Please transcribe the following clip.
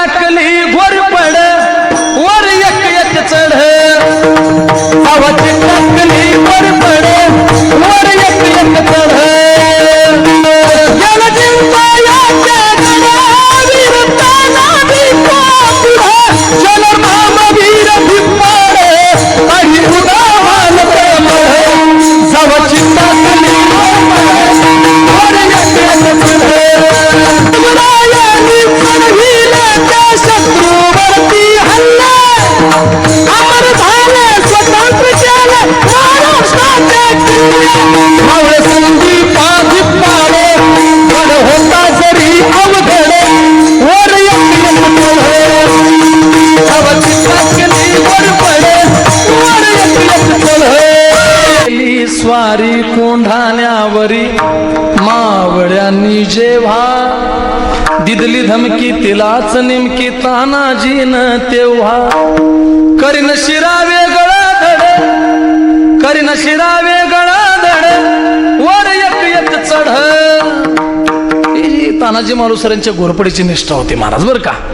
टाकली घोरपड वर एक एक चढ गावाची टाकली घोरपड वर एक एक चढ याला जिंकायचे वीर ताना भिका पुढे चल मामा वीर भिपाडे काही उदाहरण प्रेमळ गावाची टाकली वर एक एक चढ शत्रूवरती हल्ला अमर झाले स्वतंत्र केले महाराष्ट्राचे मावळे संदीपा भिपाडे पण होता जरी अवघड वर एक एक गावाची टाकली वर पडे वर एक एक गेली स्वारी कोंढाण्यावरी मावळ्यांनी जेव्हा दिदली धमकी तिलाच नेमकी तानाजीन तेव्हा करीन शिरावे गळा धड करीन शिरावे गळा धड वर एक एक चढ तानाजी मालुसरेंच्या घोरपडीची निष्ठा होती महाराज बर का.